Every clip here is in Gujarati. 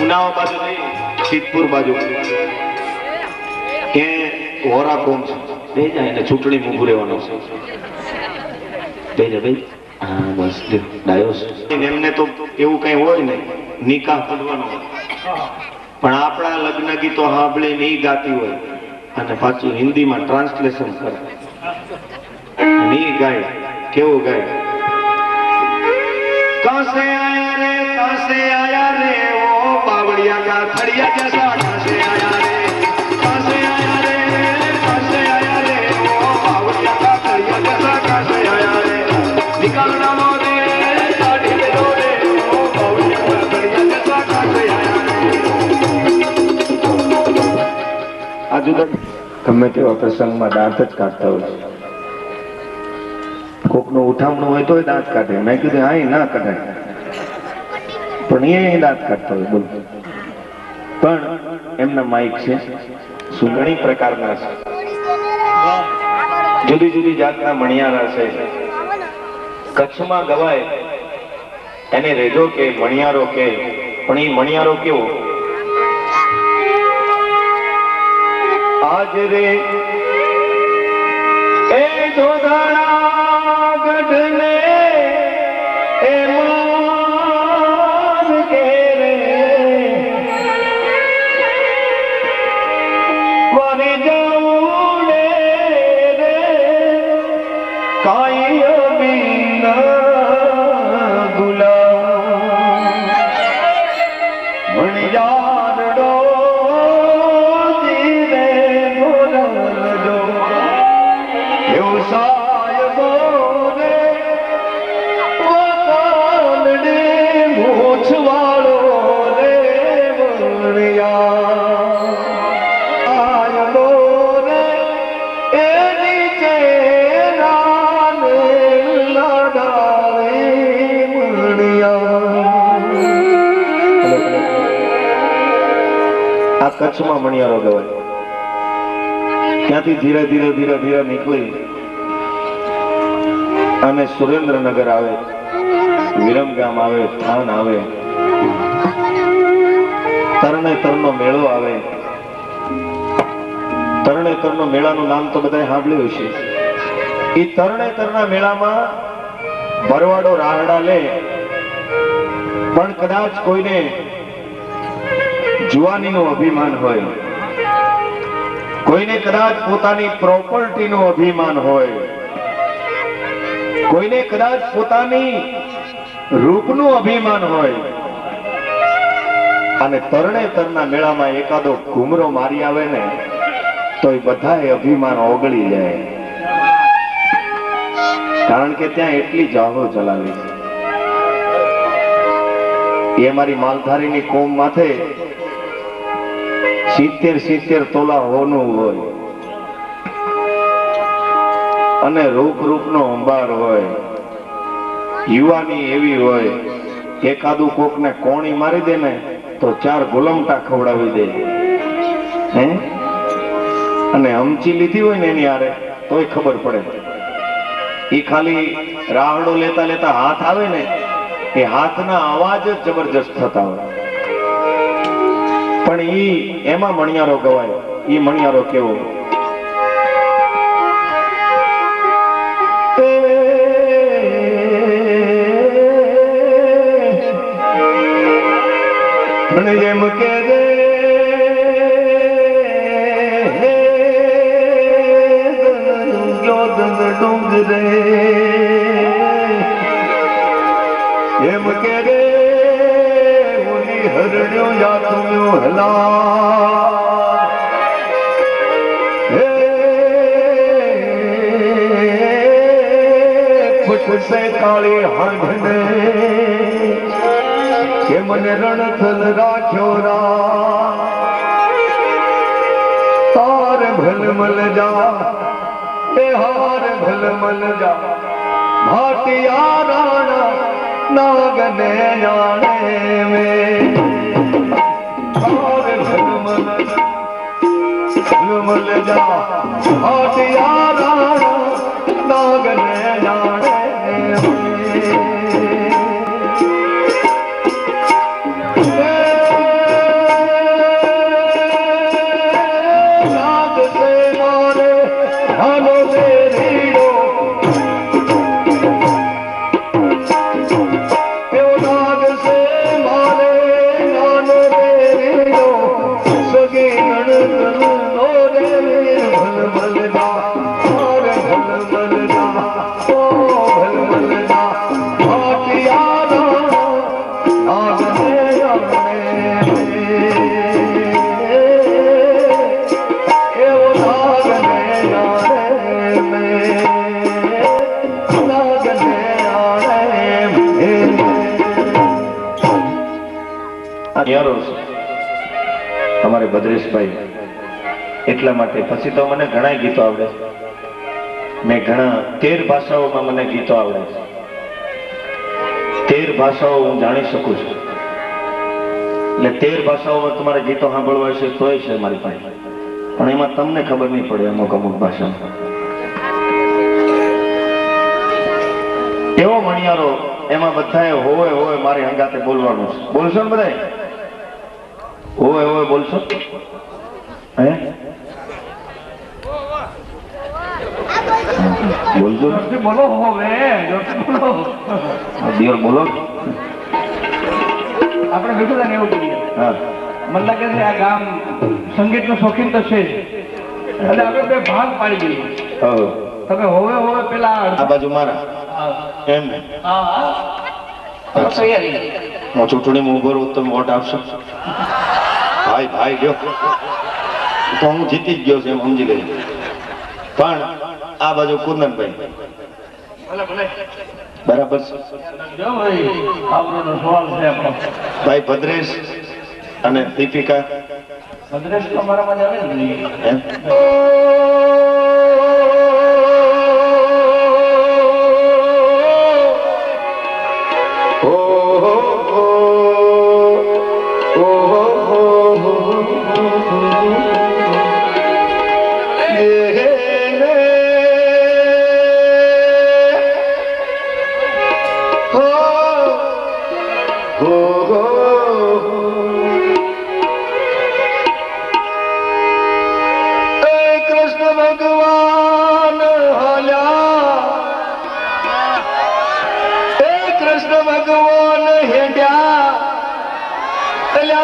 ઉનાવા બાજુ નહીં, સિદ્ધપુર બાજુ કે હોરા કોમ છે બે જાય ને ચૂંટણી મૂકું રહેવાનો છે બે જાય ભાઈ. હા બસ ડાયો એમને તો એવું કઈ હોય ને નિકાહ કરવાનો પણ આપણા લગ્ન ગીતો સાંભળે નહીં ગાતી હોય અને પાછું હિન્દીમાં ટ્રાન્સલેશન કરે નહીં ગાય કેવું ગાય कैसे आया रे वो बावड़िया का खड़िया जैसा कैसे आया रे वो बावड़िया का खड़िया जैसा कैसे आया रे निकालना मोदे साड़ी में डोले वो बावड़िया का खड़िया जैसा कैसे आया रे। આજુ તો ગમે તેવા પ્રસંગમાં દાંત જ કાઢતા હોય કોકનું ઉઠામણું હોય તો દાંત કાઢે મેં કીધું હા ના કઢાય પણ એ દાંત કાઢતા હોય બોલ પણ એમના માઇક છે ઘણી પ્રકારના છે જુદી જુદી જાતના મણિયારા છે કચ્છમાં ગવાય એને રેજો કે મણિયારો કે પણ એ મણિયારો કેવો આજ રે એ જોધાણા ગઢને એ માન કે રે વારે જાઉં રે કાઈ અબીન ગુલામ મણિયારડો જીરે ગોરડો વ્યવસાય બોરે વતાલડે મોછવાળો રે વણિયા આય બોરે એ નીચે રાને લડાવે મણિયા આ કચ્છમાં મણિયારો ગવાય ત્યાંથી ધીરે ધીરે ધીરે ધીરે નીકળી અને સુરેન્દ્રનગર આવે વિરમગામ આવે થાન આવે તરણેતરનો મેળો આવે તરણેતરનો મેળાનું નામ તો બધાએ સાંભળ્યું હશે એ તરણેતરના મેળામાં ભરવાડો રાહડા લે પણ કદાચ કોઈને જુવાનીનું અભિમાન હોય કોઈને કદાચ પોતાની પ્રોપર્ટીનું અભિમાન હોય કોઈને કદાચ પોતાની રૂપનું અભિમાન હોય અને તરણેતરના મેળામાં એકાદો ઘુમરો મારી આવે ને તો એ બધાએ અભિમાન ઓગળી જાય કારણ કે ત્યાં એટલી જાહો ચલાવી છે એ મારી માલધારીની કોમ માથે 70 તોલા હોનું હોય અને રૂપ રૂપનો અંબાર હોય યુવાની એવી હોય એકાદું કોકને કોણી મારી દે ને તો 4 ગુલમટા ખવડાવી દે હે અને અમચી લીધી હોય ને એની આરે તોય ખબર પડે એ ખાલી રાહડો લેતા લેતા હાથ આવે ને એ હાથના અવાજ જ જબરજસ્ત થતા હોય પણ ઈ એમાં મણિયારો ગવાય ઈ મણિયારો કેવો મને જેમ કે રે ડુંગરે એમ કે રે મુની હરણ્યો યાત્મ્યો હલા ફૂટશે કાળી હાંડને કે મને રણથલ રાખ્યો રા તાર ભલમલ જા એ હાર ભલમલ જા ભાટિયા રાણા નાગને જાણે में हार भलमल जा भाटिया राણા नागने जाने મણિયારો છે અમારે ભદ્રેશભાઈ, એટલા માટે. પછી તો મને ઘણા ગીતો આવડે છે. મેં ઘણા 13 ભાષાઓમાં મને ગીતો આવડે છે. 13 ભાષાઓ હું જાણી શકું છું. એટલે 13 ભાષાઓમાં તમારે ગીતો સાંભળવા છે તોય છે મારી પાસે, પણ એમાં તમને ખબર નહીં પડે અમુક ભાષામાં. એવો મણિયારો, એમાં બધાએ હોય હોય મારી હંગાતે બોલવાનું છે. બોલશો ને બધા? હોય હોય બોલશો? હે બોલજો, બોલો હવે દિયોર બોલો. આપણે વિઠ્ઠલને એવું કહીએ. હા, મને લાગે છે આ ગામ સંગીતનો શોખીન તો છે જ, એટલે આપણે બે ભાગ પાડી દઈએ. તમે હોવે હોવે પેલા આ બાજુ મારા એમ ને? હું ચૂંટણીમાં ઉભો રહું, તમે વોટ આપશો? ભાઈ ભાઈ ગયો તો હું જીતી જ ગયો છે એમ સમજી લઈ. પણ આ બાજુ કુંદનભાઈ બરાબર છે. ભાઈ ભદ્રેશ અને દીપિકા. ભદ્રેશ તો મારામાં જ આવે ને. એમ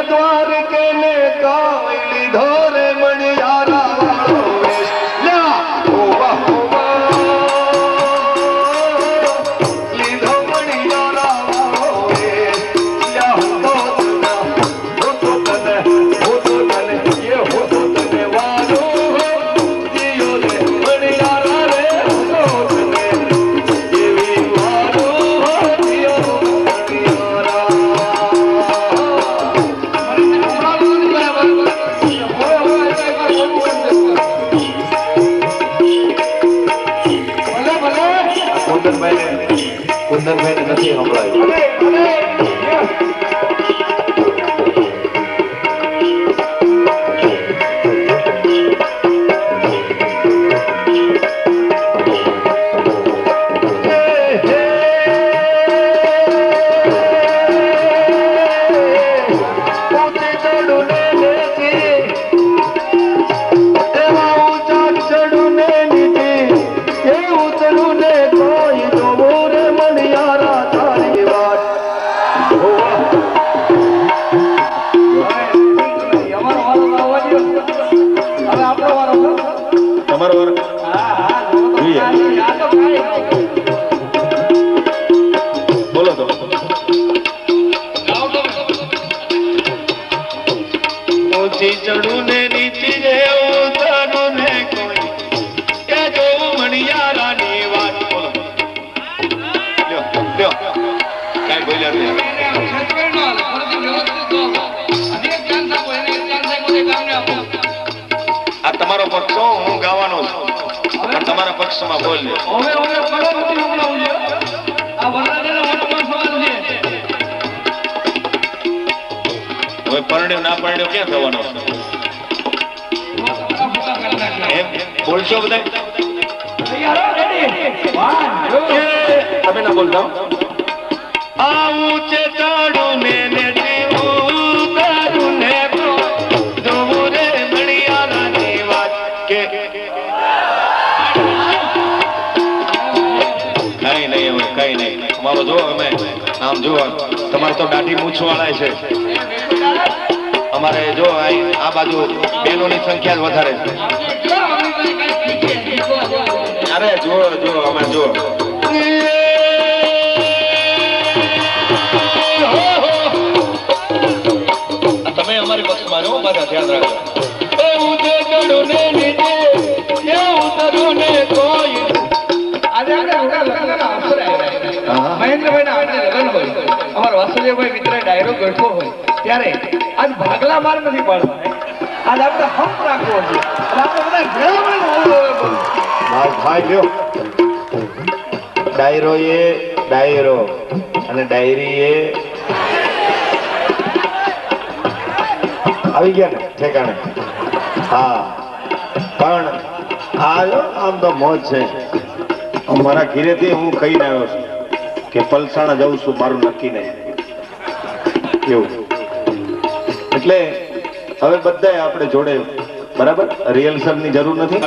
દ્વારકે ને કાઈ લીધો રે મણિયારા વાળો વેશ. લીધો મણિયારા વાળો વેશ. કુંદનભાઈ નથી સંભળાયું. બોલો તો ઊંચી ચડું ને નીચી રે ઉતરું ને કોઈ એ જોવું મણિયારાની વાત. બોલો લ્યો લ્યો કાઈ બોલ્યા નહીં. આ તમારો પક્ષ હું ગાવાનો છું, પણ તમારા પક્ષમાં બોલ લે. હવે પરણ્યો ના પરણ્યો ક્યાં થવાનો છે? એમ બોલશો બધા? તમે ના બોલતા. આવું છે ચાડું ને કઈ નહીં. અમારો જો અમે આમ જો તમારે તો દાઢી મૂછ વાળા છે, અમારે જો આ બાજુ બેનોની સંખ્યા જ વધારે છે. અરે જો જો અમે જો તમે અમારી પક્ષમાં રહો, બધા ધ્યાન રાખો. મહેન્દ્રભાઈ ના આપણે લગ્ન હોય, અમારા વાસુદેવભાઈ મિત્ર ડાયરો ગઢવો હોય, ત્યારે આજ ભાગલા માર નથી પાડવા આજ આપણે હંપ રાખવો છે અને આપણે બધા ભેળા મળીને બોલવું. ભાઈ લ્યો, ડાયરો એ ડાયરો અને ડાયરી એ આવી ગયા ને ઠેકાણે. હા, પણ આમ તો મોજ છે. મારા ઘીરેથી હું કહીને આવ્યો છું કે પલસાણા જઉં છું, મારું નક્કી નહીં એવું. એટલે હવે બધાય આપણે જોડે, બરાબર, રિહર્સલ ની જરૂર નથી.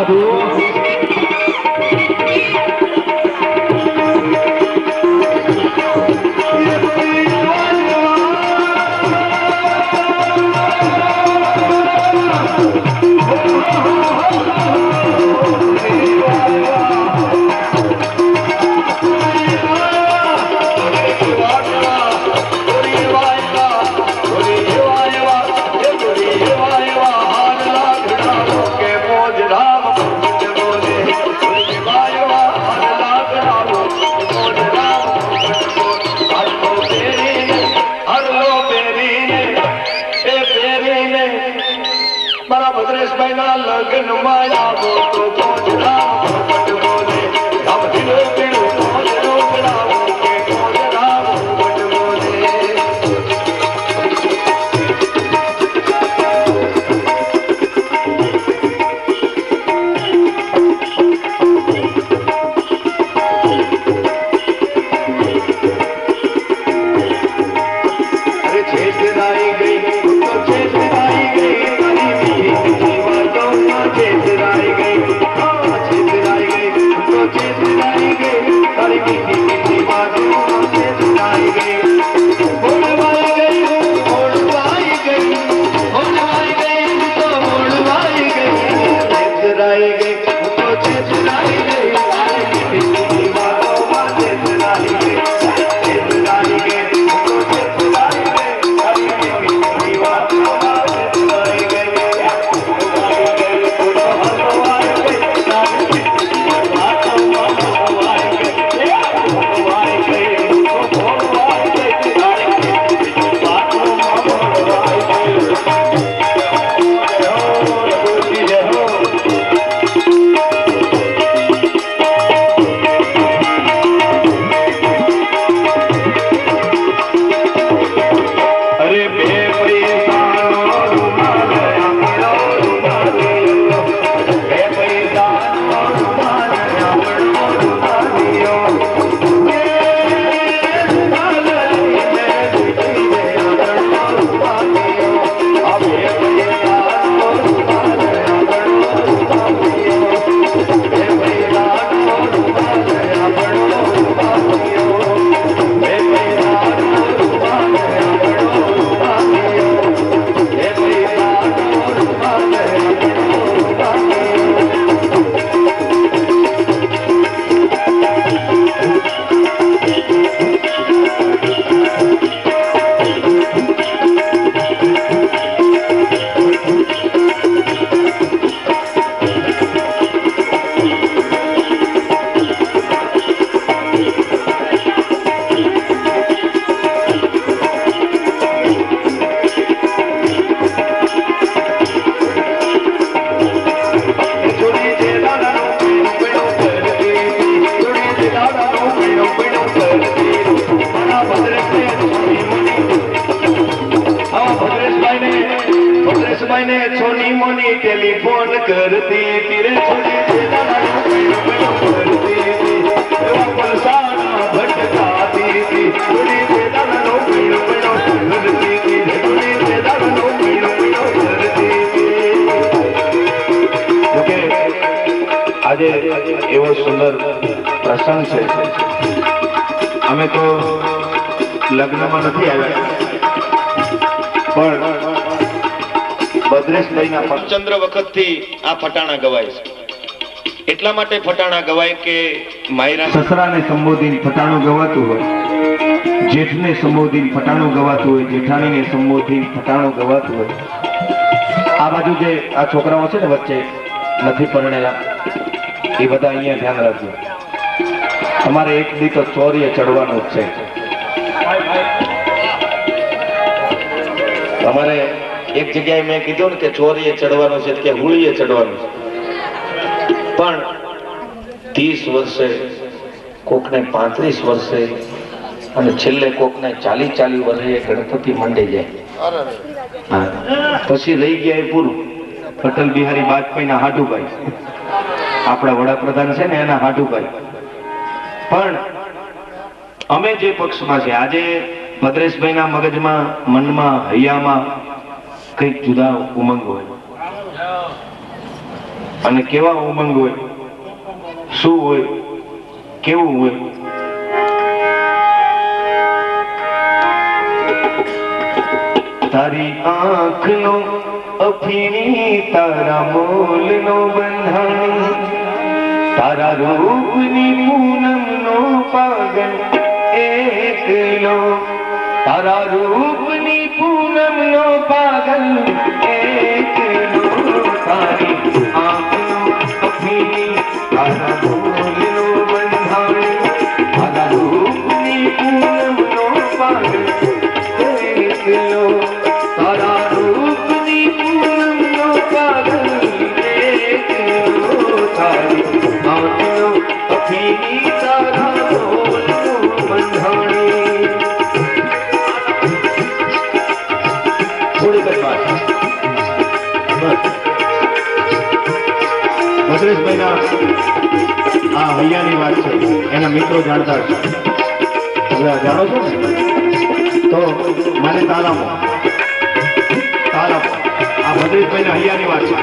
સાધુ ભદ્રેશભાઈ ના લગ્ન માં આવો તો પહોંચરામ ભટ્ટ બોલે આમ દિલો પીળો પહોંચરો પડાવો કે પહોંચરામ ભટ્ટ બોલે અરે છેતરાઈ ગઈ તો છેતરાઈ ગઈ छोनी मोनी टेलीफोन करती तेरे छोटे भटकाती थी आज एवो सुंदर प्रसंग है अमे तो लग्न में नहीं आया ભદ્રેશભાઈના ચંદ્ર વખતથી આ ફટાણા ગવાય છે એટલા માટે ફટાણા ગવાય કે માયરા સસરાને સંબોધીને ફટાણું ગવાતું હોય, જેઠને સંબોધીને ફટાણું ગવાતું હોય, જેઠાણીને સંબોધીને ફટાણું ગવાતું હોય. આ બાજુ જે આ છોકરાઓ છે ને વચ્ચે નથી પરણેલા એ બધા અહીંયા ધ્યાન રાખજો. તમારે એક દી તો ચોરીએ ચડવાનું જ છે. તમારે એક જગ્યાએ મેં કીધું ને કે ચોરીએ ચડવાનું છે કે હુળીએ ચડવાનું છે, પણ 30 વર્ષે કોકને 35 વર્ષે અને છેલ્લે કોકને 40 વર્ષે ગણપતિ મંડી જાય. પછી રહી ગયા એ પૂરું. અટલ બિહારી વાજપેયી ના હાડુભાઈ, આપણા વડાપ્રધાન છે ને એના હાડુભાઈ. પણ અમે જે પક્ષમાં છે આજે ભદ્રેશભાઈ ના મગજમાં, મનમાં, હૈયામાં કઈક જુદા ઉમંગ હોય. અને કેવા ઉમંગ હોય, શું હોય, કેવું હોય. તારી આંખનો અફીણી, તારા બોલનો બંધાણી, તારા રૂપની પૂનમનો પાગલ એકલો, તારા રૂપની પૂનમનો પાગલ એકલો. તારી આંખનો અફીણી, તારા બોલનો બંધાણી, તારા રૂપની પૂનમનો પાગલ એકલો, તારા રૂપની પૂનમનો પાગલ એકલો. તારી આંખનો અફીણી, તારા બોલનો બંધાણી. થોડીક જ વાત. ભદ્રેશભાઈના આ હૈયાની વાત છે, એના મિત્રો જાણતા હશે. હવે જાણો છો ને, તો મને તારામાં આ ભદ્રેશભાઈના હૈયાની વાત છે.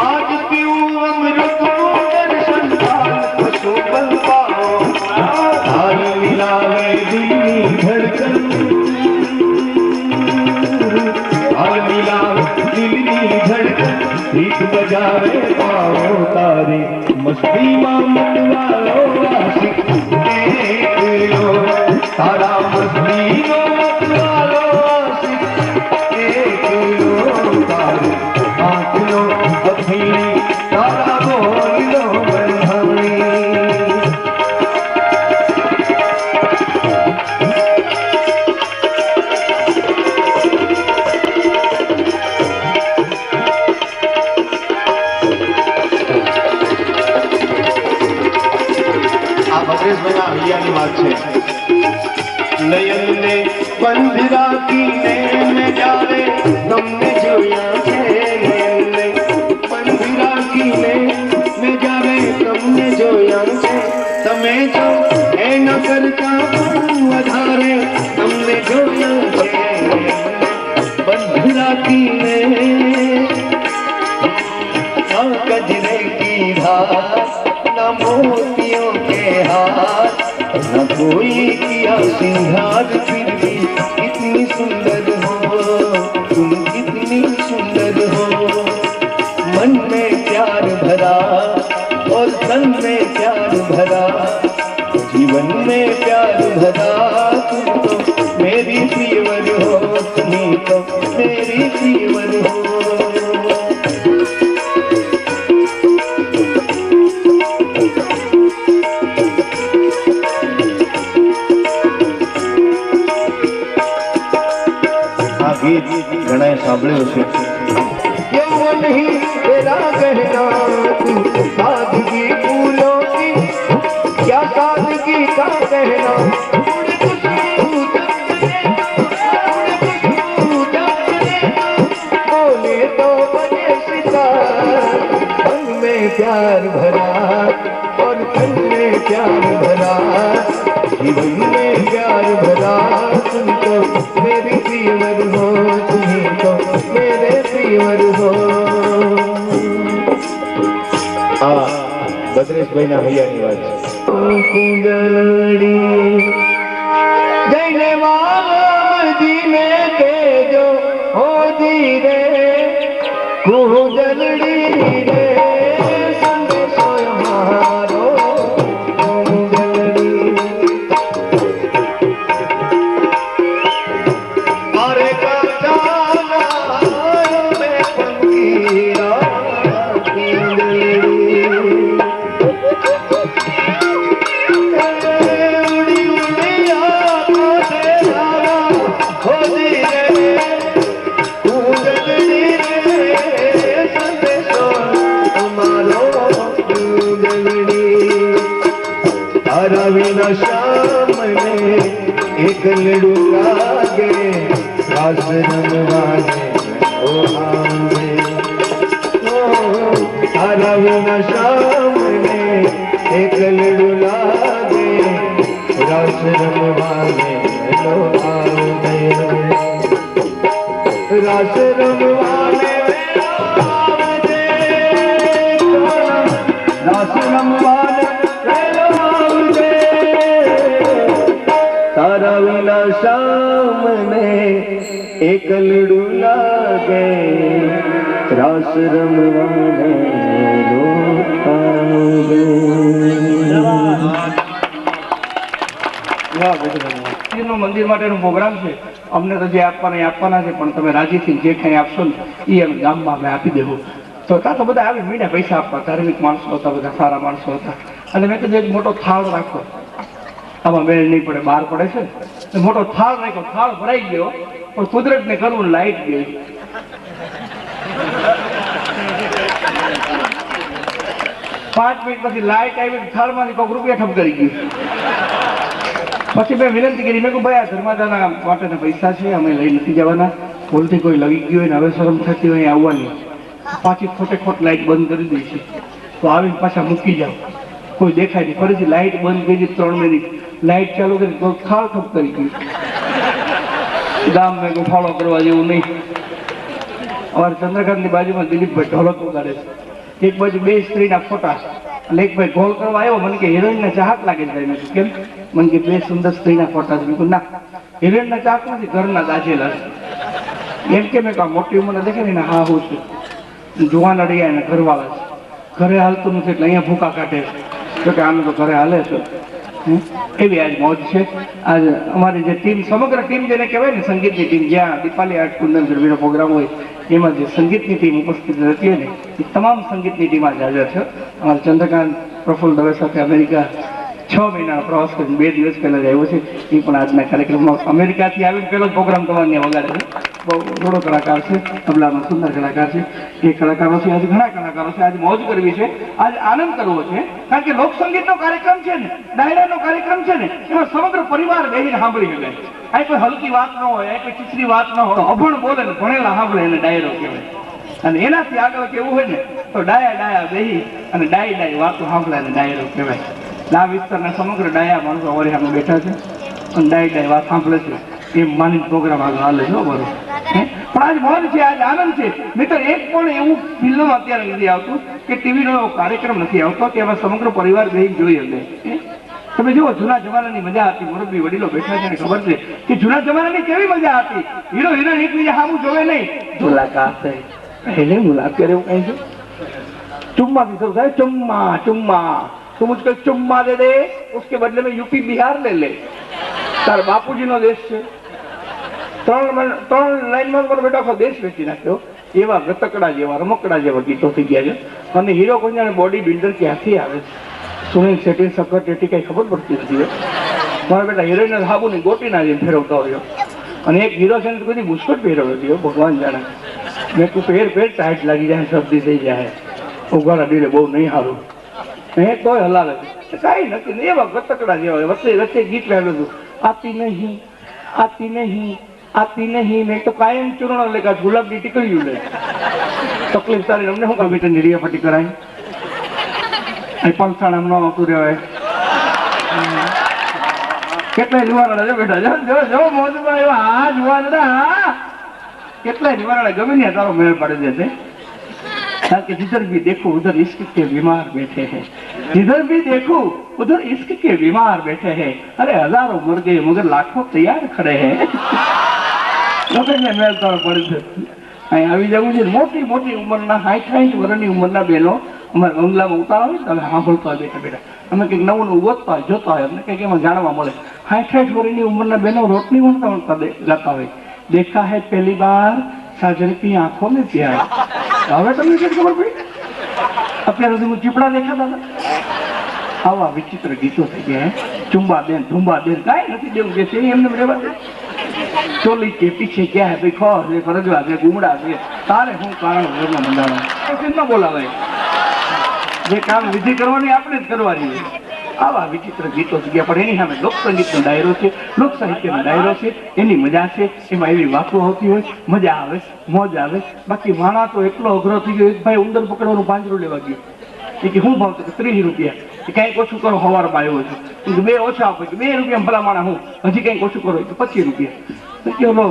આજ પીવું અમૃતનું દર્શન થાય, પશુ બલ પાઓ, હાલ મિલાવે દિલની ધડકન, હાલ મિલાવે દિલની ધડકન, ગીત બજાવે પાઓ તારી મસ્તીમાં મતવાલો આશિક એકલો, તારા મસ્તીનો મતવાલો આશિક એકલો. તારી આંખનો અફીણી, તારા બોલનો બંધાણી. આ ભદ્રેશભાઈના હૈયાની વાત છે. નયનને બંધ રાખીને મેં જ્યારે તમને જોયા છે, નયનને બંધ રાખીને મેં જ્યારે તમને જોયા છે, તમે જો એના કરતા પણ વધારે તમને જોયા છે. બંધ રાખીને ના કજરે કી धार, न मोतियों के हार, न कोई किया सिंगार, फिर भी कितनी सुंदर हो तुम, कितनी सुंदर हो. मन में प्यार भरा और तन में प्यार भरा, जीवन में प्यार भरा. तुम तो मेरी प्रियवर हो, तुम्ही तो मेरी प्रियवर हो. ઘણા સાંભળ્યું છે. યૌવન ही तेरा कहना, तू सादगी फूलों की, क्या सादगी का कहना. बोले तो बजे सितार, मन में प्यार भरा और तन में प्यार भरा, जीवन में प्यार भरा. तुम तो मेरी प्रियवर हो, तुम्ही तो मेरे प्रियवर हो. આ ભદ્રેશભાઈના હૈયાની વાત છે. કુંડળી જઈને વામજીને કેજો હો ધીરે, કુંડળી રે સંદેશો મારો. વિના શામને એકલડું લાગે, રાસ રમવાને ઓ આંબે. તારા વિના શામને એકલડું લાગે, રાસ રમવાને ઓ આંબે. રાસ રમવાને આવજે, રમવાને મંદિર માટેનો પ્રોગ્રામ છે. અમને તો જે આપવાના એ આપવાના છે, પણ તમે રાજીથી જે કંઈ આપશો ને એ અમે ગામમાં અમે આપી દેવું. તો ત્યાં તો બધા આવી મીઠા પૈસા આપવા, ધાર્મિક માણસો હતા, બધા સારા માણસો હતા. અને મેં કીધું એક મોટો થાળ રાખો, આમાં મેળ નહીં પડે, બહાર પડે છે ને. મોટો થાળ રાખ્યો, થાળ ભરાઈ ગયો, પણ કુદરતને કરવું લાઈટ ગઈ. 5 મિનિટ પછી લાઈટ આવી, થાળમાંથી કોઈક રૂપિયા ઠપ કરી ગયું. પછી મેં વિનંતી કરી, મેં કહ્યું ભાઈ આ ધર્માદાના માટેના પૈસા છે, અમે લઈ નથી જવાના. ભૂલથી કોઈ લઈ ગયું હોય ને હવે શરમ થતી હોય આવવાની, પાછી ખોટે ખોટ લાઈટ બંધ કરી દઈ છે. તો આવીને પાછા મૂકી જાઓ, કોઈ દેખાય નહીં. ફરીથી લાઈટ બંધ કરી 3 મિનિટ, લાઈટ ચાલુ કરી તો થાળ ઠપ કરી ગયું. ગામ મેં ફોલો કરવા જેવું નહીં. અમારે ચંદ્રકાંતની બાજુમાં દિલીપભાઈ ઢોલક વગાડે છે. એક બાજુ 2 સ્ત્રીના ફોટા, એટલે એક ભાઈ ગોલ કરવા આવ્યો, મને કે હિરોઈનને ચાહત લાગે છે. મેં કેમ? મને કે 2 સુંદર સ્ત્રીના ફોટા છે. મેં ના, હિરોઈનના ચાહત નથી, ઘરના દાજેલા છે. એમ કે મેં કહ્યું મોટી ઉંમર દેખે ને હા હું છું, જુવાન અડિયા ને ઘરવાળા છે, ઘરે હાલતું નથી એટલે અહીંયા ભૂકા કાઢે છે. તો કે આનું તો ઘરે હાલે છે. એવી આજ મોજ છે. આજ અમારી જે ટીમ, સમગ્ર ટીમ જેને કહેવાય ને સંગીતની ટીમ, જ્યાં દીપાલી આર્ટ કુંદન ગરબીનો પ્રોગ્રામ હોય એમાં જે સંગીતની ટીમ ઉપસ્થિત રહેતી હોય ને એ તમામ સંગીતની ટીમ આજે હાજર છે. અમારા ચંદ્રકાંત પ્રફુલ્લ દવે સાથે અમેરિકા 6 મહિનાનો પ્રવાસ કરીને 2 દિવસ પહેલા જ આવ્યો છે. એ પણ આજના કાર્યક્રમમાં અમેરિકાથી આવીને પહેલો જ પ્રોગ્રામ તમારે ત્યાં વગાડે છે. બહુ થોડો કલાકાર છે, તબલાનો સુંદર કલાકાર છે. એ કલાકારો છે, આજે ઘણા કલાકારો છે. આજે મોજ કરવી છે, આજે આનંદ કરવો છે. કારણ કે લોકસંગીતનો કાર્યક્રમ છે ને, ડાયરાનો કાર્યક્રમ છે ને, એમાં સમગ્ર પરિવાર બેહીને સાંભળી શકે. આ કોઈ હલકી વાત ન હોય, આ કોઈ ચીચરી વાત ન હોય. અભણ બોલે ને ભણેલા સાંભળે એને ડાયરો કહેવાય. અને એનાથી આગળ કેવું હોય ને તો ડાયા બેહી અને ડાઈ વાતો સાંભળે અને ડાયરો કહેવાય. આ વિસ્તારના સમગ્ર ડાયા માણસો અમારી સામે બેઠા છે અને ડાઈ વાત સાંભળે છે. એમ માની પ્રોગ્રામ આગળ હાલે છે બરોબર. પણ આજ મોજ છે, આજ આનંદ છે. મિત્ર એક પણ એવું ફિલ્મ અત્યારે નથી આવતું કે ટીવીનો કાર્યક્રમ નથી આવતો કે એમાં સમગ્ર પરિવાર બેહી જોઈ શકે. તમે જુઓ, જૂના જમાનાની મજા હતી. મુરબ્બી વડીલો બેઠા છે ને ખબર છે કે જૂના જમાનાની કેવી મજા હતી. હીરો હિરોઈન એકબીજા સામું જોવે નહીં. મુલાકાત पहले मुलाकात એવું કઈ છે. चुम्मा की सब है, चुम्मा चुम्मा तो मुझको चुम्मा दे दे, उसके बदले में यूपी बिहार ले ले. તાર બાપુજીનો દેશ છે. 3 લાઈનમાં મને બેટા દેશ વેચી નાખ્યો. એવા ગતકડા જેવા રમકડા જેવા ગીતો થઈ ગયા છે. અને હીરો કોન્યાને બોડી બિલ્ડર ક્યાંથી આવે છે? સુનિલ શેટ્ટી, સકર ટેટી કઈ ખબર પડતી નથી. મારા બેટા હિરોઈન સાબુની ગોટીના જેમ ફેરવતો રહ્યો. અને એક હીરો છે ને બધી બુસ્કટ પહેરવ્યો હતો, ભગવાન જાણે. મેં તું પેર ટાઈટ લાગી જાય, શરદી થઈ જાય, ઉઘાડા ડીલે બહુ નહીં સારું. તોય હલાવે છે, કઈ નથી. એવા ગતકડા જેવા. વચ્ચે ગીત ગાયેલું હતું, આતી નહીં આતી નહીં આતી નહીં. મેં તો કાયમ ચૂર્ણ લેખા ગુલાબની ટીકડીયું લે. તકલીફ તારી અમને શું કામ બેટા નીરિયા ફટી કરાય? પંચાણામ ન આવતું રહેવાય. કેટલાય નિવારણા છે બેટા, જો મોજમાં એવા હા જુવાનડા. હા કેટલાય નિવારણા ગમે ને તારો મેળ પાડી દેશે. કારણ કે जिधर भी देखो उधर इश्क के बीमार बैठे हैं, जिधर भी देखो उधर इश्क के बीमार बैठे हैं. अरे हजारों मर गए मगर लाखों तैयार खड़े हैं. મેળ તારો પડી છે. અહીં આવી જવું છે. મોટી મોટી ઉંમરના 60 વર્ષની ઉંમરના બહેનો અમારે બંગલામાં ઉતારો હોય તમે સાંભળતા હોય બેઠા બેઠા. અમે કંઈક નવું નવું ગોતતા હોય, જોતા હોય, અમને કંઈક એમાં જાણવા મળે. 60 વર્ષની ઉંમરના બહેનો રોટલી વણતા વણતા ગાતા હોય. દેખા હૈ પહેલી બાર સાજન કી આંખો મેં પ્યાર. હવે તમને કેમ ખબર પડી? અત્યાર સુધી હું ચીપડા દેખાતા હતા. આવા વિચિત્ર ગીતો થઈ ગયા. ચુંબા બેન ધુંબા બેન કાંઈ નથી દેવું કે છે એમને રહેવા દે. ચોલી કે પીછે ક્યાં હે ખોર છે, ફરજવા છે, ગુમડા છે, તારે શું કારણ ઘરમાં બંધારણ બોલાવે. જે કામ વિધિ કરવાની આપણે જ કરવાની હોય. આવા વિચિત્ર ગીતો થઈ ગયા. પણ એની સામે લોકસંગીતનો ડાયરો છે, લોક સાહિત્યનો ડાયરો છે. એની મજા છે. એમાં એવી વાતો આવતી હોય, મજા આવે, મોજ આવે. બાકી માણા તો એટલો અઘરો થઈ ગયો. એક ભાઈ ઉંદર પકડવાનું પાંજરું લેવા ગયો. એ કે શું ભાવ? તો 30 રૂપિયા. કંઈક ઓછું કરો, સવારમાં આવ્યો છે. 2 ઓછા આપો, 2 રૂપિયા ભલા માણા. હું હજી કંઈક ઓછું કરો, 25 રૂપિયા. તો કે ઓલો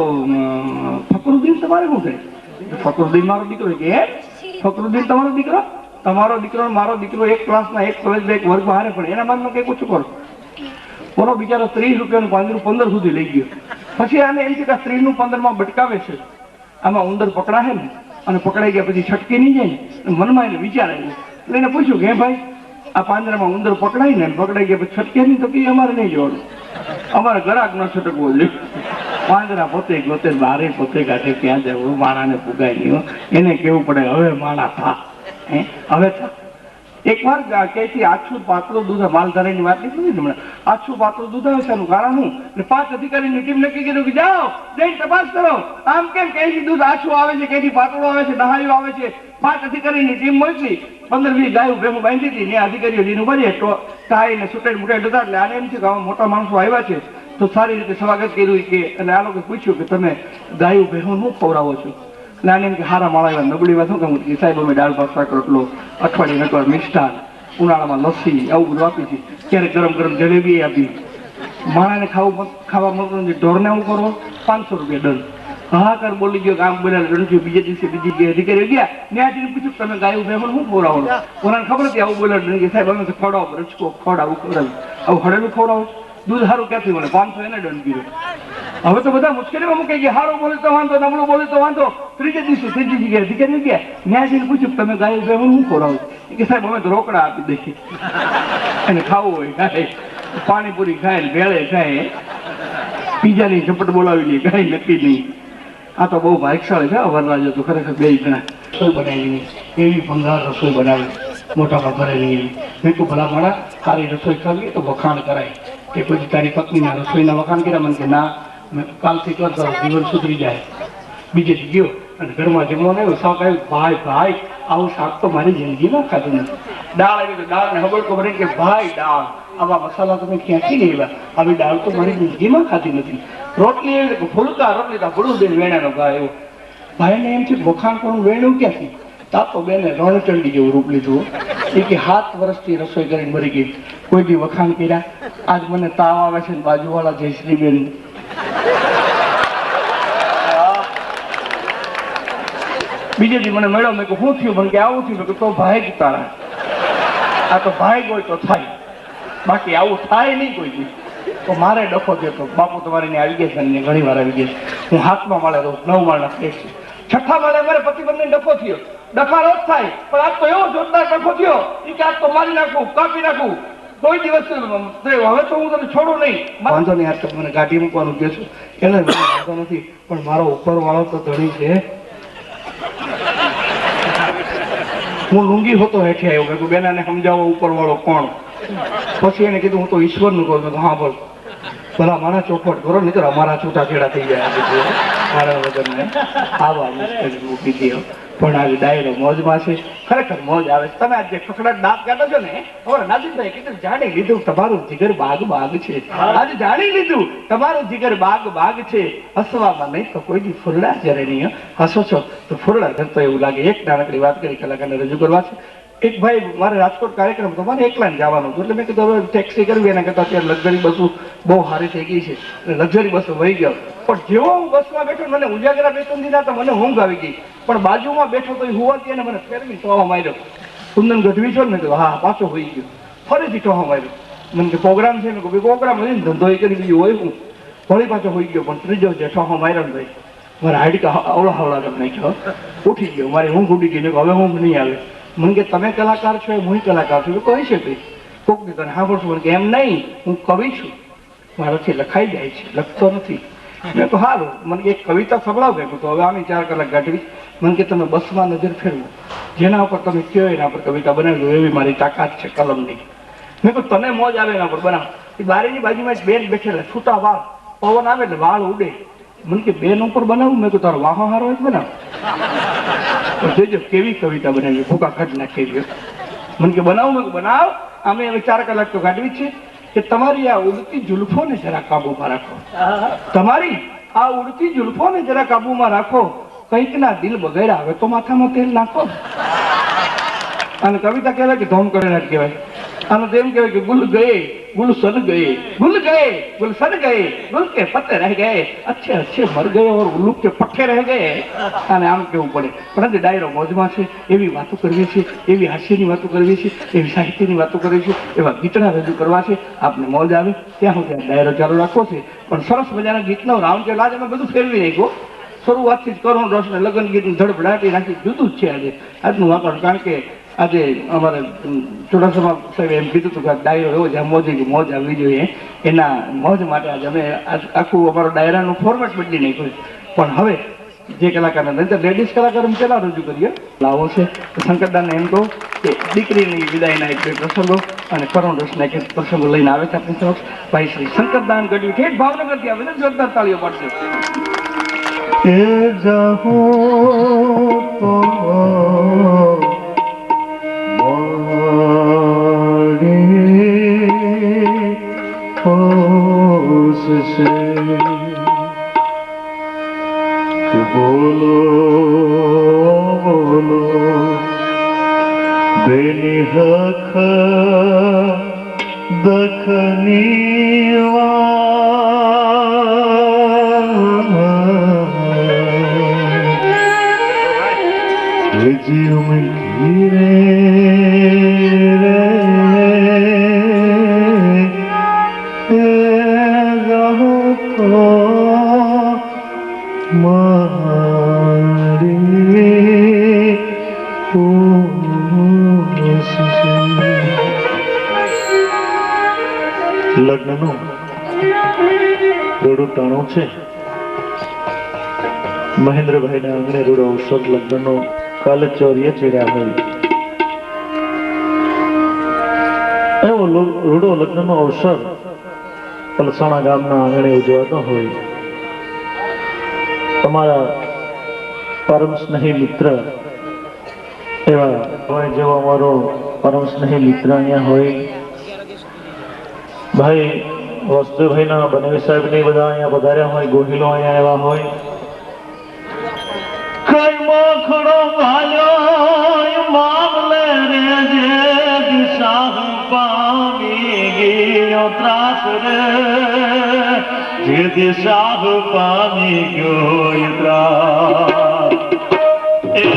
ફકરુદ્દીન તમારે શું કરે? ફકરુદ્દીન મારો દીકરો. કે હે ફકરુદ્દીન તમારો દીકરો? તમારો દીકરો મારો દીકરો એક ક્લાસમાં, એક કોલેજમાં, એક વર્ગમાં હારે, પણ એના માનમાં કંઈક ઓછું કરો. બોલો બિચારો 30 રૂપિયાનું પાંજરું 15 સુધી લઈ ગયો. પછી આને એમ છે કે 30 નું 15 માં ભટકાવે છે. આમાં ઉંદર પકડાશે ને અને પકડાઈ ગયા પછી છટકી નહીં જાય ને મનમાં એને વિચાર આવ્યો એટલે એને પૂછ્યું કે હે ભાઈ આ પાંજરામાં ઉંદર પકડાય ને પકડાઈ ગયા પછી છટકે નહીં તો કે અમારે નહીં જોવાનું, અમારે ગરાક ન છટકવો જોઈએ. પાંજરા પોતે ગોતે બારે પોતે કાઢે ક્યાં જવું માણાને પુગાય નહીં. એને કેવું પડે હવે માણા થા હવે થા. એકવાર ક્યાંયથી આછું પાતળું દૂધ માલધારીની વાત નીકળી ને હમણાં આછું પાતળું દૂધ આવે છે એનું કારણ શું એટલે 5 અધિકારીની ટીમ નક્કી કર્યું કે જાઓ જઈને તપાસ કરો આમ કેમ ક્યાંયથી દૂધ આછું આવે છે ક્યાંયથી પાતળું આવે છે દહાયું આવે છે. 5 અધિકારીની ટીમ મોકલી 15-20 ગાયું ભેગું બાંધી હતી ને અધિકારીઓ લીનું ભરીએ તો ટાઈ ને સુટેડ મુટેડ હતા એટલે આને એમ છે કે આવા મોટા માણસો આવ્યા છે તો સારી રીતે સ્વાગત કર્યું કે અને આ લોકો પૂછ્યું કે તમે ગાયું ભેગું શું ખવડાવો છો એટલે આને એમ કે હારા માળા એવા નબળી વાત શું કહું કે સાહેબ અમે દાળ ભાત શાક રોટલો અઠવાડિયે નકર મિષ્ટાન ઉનાળામાં લસ્સી આવું બધું આપી છે ક્યારેક ગરમ ગરમ જલેબી આપી માણાને ખાવા મળતું ઢોરને હું કરો 500 રૂપિયા દંડ. હાહાકાર બોલી ગયો આમ બોલ્યા દંડ થયું. બીજે દિવસે બીજી અધિકારી ગયા ત્યાંથી પૂછ્યું તમે ગાયું ભેગું શું ખવડાવો કોનાને ખબર હતી આવું બોલ્યા દંડ કે સાહેબ અમે તો ખવડાવો રચકો ખવડાવું ખવડાવું આવું હળેલું ખવડાવો દૂધ સારું ક્યાંથી મળે 500 એને દંડ કર્યો. હવે તો બધા મુશ્કેલીમાં મૂકી ગયા સારું બોલે તો વાંધો નબળું બોલે તો વાંધો. ત્રીજે દિવસે ત્રીજી જગ્યાએ અધિકારી ગયા ત્યાં જઈને પૂછ્યું તમે ગાયું ભેગું શું ખવડાવો કે સાહેબ અમે તો રોકડા આપી દઈએ એને ખાવું હોય ખાય પાણીપુરી ખાય ને ભેળે ખાય પીઝાની ઝપટ બોલાવી લે કાંઈ નક્કી નહીં. આ તો બહુ ભાગ્યશાળી છે વરરાજો તો ખરેખર 2 જણા રસોઈ બનાવી એવી ભંગાર રસોઈ બનાવી મોટામાં ભરેલી એવી. મેં કહું ભલા મારા સારી રસોઈ ખાવી તો વખાણ કરાય કે પછી તારી પત્નીના રસોઈના વખાણ કર્યા મને કે ના કાલથી કરતો જીવન સુધરી જાય. બીજેથી ગયો અને ઘરમાં જમવાનું આવ્યું શાક આવ્યું ભાઈ આવું શાક તો મારી જિંદગીમાં ખાધું નથી. દાળ આવી તો દાળ ને હબડકો ભરીને કે ભાઈ દાળ આવા મસાલા તમે ક્યાંથી લેવા આવી દાળ તો મારી જિંદગીમાં ખાધી નથી. રોટલી એવી ફૂલકા રોટલી તો ફૂલું દઈને વેણાનો ભાઈ એવો ભાઈને એમ છે વખાણ કરવું વેણું ક્યાંથી તાતો બેને રણચંડી જેવું રૂપ લીધું. એ કે 7 વર્ષથી રસોઈ કરીને મરી ગઈ કોઈ દી વખાણ કર્યા. આજ મને તાવ આવે છે બાજુવાળા જયશ્રીબેન બીજે દી મને મળ્યો મેં કહું શું થયું મને કે આવું થયું મેં તો ભાઈ જ તારા આ તો ભાઈ હોય તો થાય બાકી આવું થાય નહીં કોઈ દી. તો મારે ડખો થયો તો બાપુ તમારી ને આવી ગયા છે ઘણી વાર આવી ગયા હું 7મા માળે રહું 9 માળના ફ્લેટ છે 6થા માળે મારે પતિબંધને ડખો થયો ડખા રોજ થાય પણ આજ તો એવો જોરદાર ડખો થયો એ કે આજ તો મારી નાખું કાપી નાખું કોઈ દિવસ હવે તો હું તને છોડું નહીં. વાંધો નહીં આજ તો મને ગાડી મૂકવાનું કહે છું એટલે વાંધો નથી પણ મારો ઉપરવાળો તો ધણી છે. હું લુંગી હોતો હેઠે આવ્યો મેં બેનાને સમજાવો ઉપરવાળો કોણ. પછી એને કીધું હું તો ઈશ્વરનું કહું છું હા બોલ ભલા મારા ચોખવટ કરો નહીં તો અમારા છૂટાછેડા થઈ જાય મારા વગરને આવા મુશ્કેલી મૂકી દે. પણ આજે ડાયરો મોજમાં છે ખરેખર મોજ આવે છે. તમે આજે જે ખખડાટ દાંત કાઢો છો ને હવે નાજીભાઈ કીધું જાણી લીધું તમારું જીગર બાગ છે. આજે જાણી લીધું તમારું જીગર બાગ છે. હસવામાં નહીં તો કોઈ દી ફૂરડા જયારે નહીં હસો છો તો ફૂરડા ધરતો એવું લાગે. એક નાનકડી વાત કરી કલાકારને રજૂ કરવા છે. એક ભાઈ મારે રાજકોટ કાર્યક્રમ તો મારે એકલા જવાનું હતું એટલે મેં કીધું હવે ટેક્સી કરવી એના કરતાં અત્યારે લક્ઝરી બસો બહુ સારી થઈ ગઈ છે એટલે લક્ઝરી બસો વહી ગયો. પણ જેવો હું બસમાં બેઠો મને ઉજાગરા 2-3 દીધા તો મને ઊંઘ આવી ગઈ પણ બાજુમાં બેઠો તો હોવાથી એને મને ફેરવી ટોહો માર્યો. કુંદન ગઢવી છો ને હા પાછો હોઈ ગયો ફરીથી ટોહો માર્યો. મને કે પ્રોગ્રામ છે ને પ્રોગ્રામ હોય ને ધંધો એ કરી બીજું હોય હું ફરી પાછો હોઈ ગયો પણ ત્રીજો જે ટોહો માર્યો ને ભાઈ મારા હાડકા અવળા હવળા કરી નાખ્યો ઉઠી ગયો મારી ઊંઘ ઉડી ગઈ હવે ઊંઘ નહીં આવે. મને કે તમે કલાકાર છો એ હું કલાકાર છું કહી શકે કોક ને તને સાંભળશું મને કે એમ નહીં હું કવિ છું મારાથી લખાઈ જાય છે લખતો નથી. મેં તો સારું મને એક કવિતા સંભળાવ ભેગું તો હવે આની 4 કલાક ગાંઠવી. મને કે તમે બસમાં નજર ફેરવો જેના ઉપર તમે કહો એના પર કવિતા બનાવી એવી મારી તાકાત છે કલમની. મેં કહું તને મોજ આવે એના પર બનાવ. એ બારીની બાજુમાં એક બેન બેઠેલા છૂટા વાળ પવન આવે એટલે વાળ ઉડે. મને કે બેન ઉપર બનાવું મેં કહું તારો વાહો હારો જ બનાવ જોજો કેવી કવિતા બનાવી ભૂકા કાઢ નાખી ગયો. મને કે બનાવ બનાવ અમે હવે 4 કલાક તો કાઢવી છે કે તમારી આ ઉડતી જુલ્ફોને જરા કાબુમાં રાખો. તમારી આ ઉડતી જુલ્ફોને જરા કાબુમાં રાખો કંઈક ના દિલ બગાડ્યા હવે તો માથામાં તેલ નાખો. અને કવિતા કહેવાય કે ધોમ કરે કહેવાય. આનો તેમ કહેવાય કે ગુલ ગયે गुलशन गए गुलशन गए गुल के पत्ते रह गए अच्छे अच्छे मर गए और उल्लू के पट्टे रह गए. અને આમ કેવું પડે પરંતુ ડાયરો મોજમાં છે એવી વાતો કરવી છે એવી હાસ્યની વાતો કરવી છે એવી સાહિત્યની વાતો કરવી છે એવા ગીતના રજૂ કરવા છે. આપને મોજ આવે ત્યાં સુધી ડાયરો ચાલુ રાખવો છે પણ સરસ મજાના ગીતનો રાઉન્ડ કે લાજ અમે બધું ફેરવી નાખ્યો. શરૂઆતથી જ કરુણ રસને લગ્ન ગીતની ધડપડાટી નાખી જુદું જ છે આજે આજનું વાતાવરણ. કારણ કે આજે અમારે ચોરાસામાં સાહેબ એમ કીધું હતું કે ડાયરો એવો જ મોજ આવવી જોઈએ, એના મોજ માટે આજે અમે આખું અમારો ડાયરાનું ફોર્મેટ બદલી નાખ્યું. પણ હવે જે કલાકારના નંતર લેડીઝ કલાકાર અમે પહેલાં રજૂ કરીએ લાવો છે તો શંકરદાનને એમ કહું કે દીકરીની વિદાયના એક બે પ્રસંગો અને કરુણ રસના એક પ્રસંગો લઈને આવે છે આપણી સમક્ષ ભાઈ શ્રી શંકરદાન ગઢવી ઠેઠ ભાવનગરથી આવે છે. જોરદાર તાળીઓ પાડશે. બોલો બોલો બેની હખ દખની જીવ ઘીરે લગ્નનું રોડું ટાણું છે. મહેન્દ્રભાઈના આંગણે રૂડો અવસર લગ્નનો કાલે ચોરીએ ચડ્યા હોય એવો રૂડો લગ્નનો અવસર પલસાણા ગામના આંગણે ઉજવાતો હોય. તમારા પરમ સ્નેહી મિત્ર એવા હોય જેવો અમારો પરમ સ્નેહી મિત્ર અહીંયા હોય ભાઈ વસુદેવભાઈના બનેવી સાહેબ ને બધા અહીંયા પધાર્યા હોય, ગોહિલો અહીંયા એવા હોય. ખડો ભાયો મામલે રે જે દિશા પામી ગયો ત્રાસ રે જે દિશા પામી ગયો ત્રાસ એ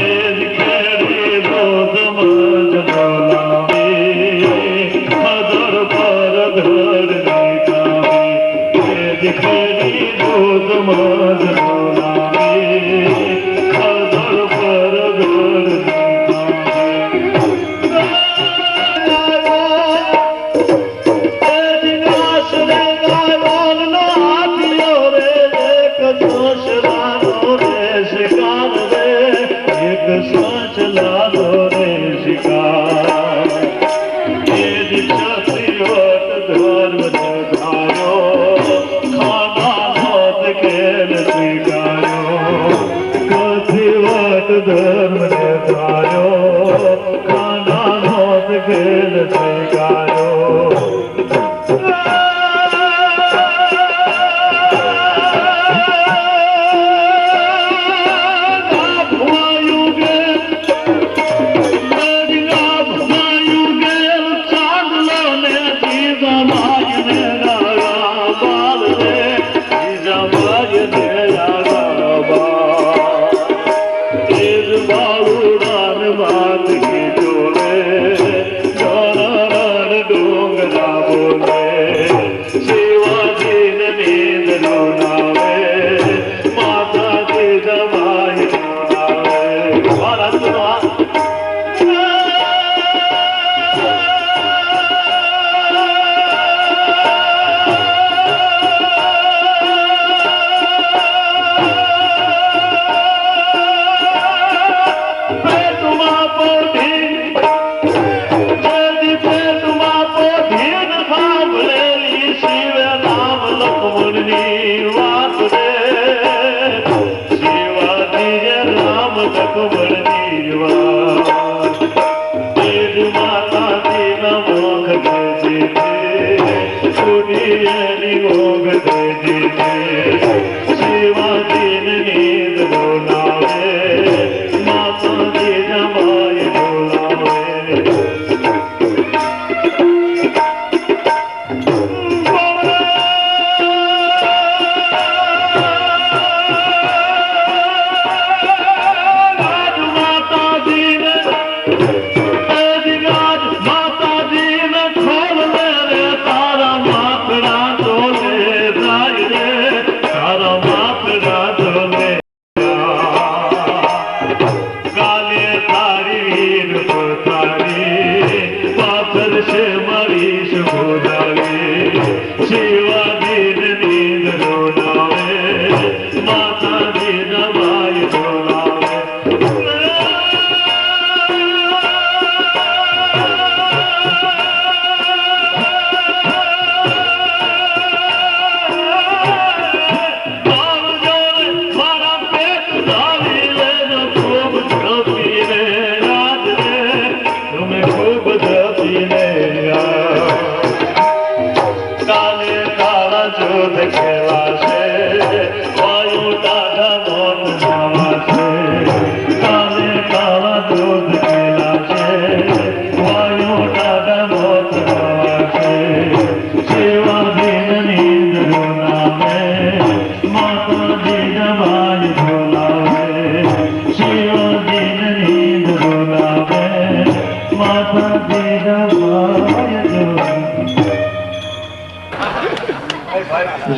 ખેડી દોધ મજ બોલાવે હદર પર ઘર નીકાવે એ ખેડી દોધ મજ બોલાવે ધર્મ ને ધાર્યો ખાના નોત ખેલ સ્વીકાર્યો.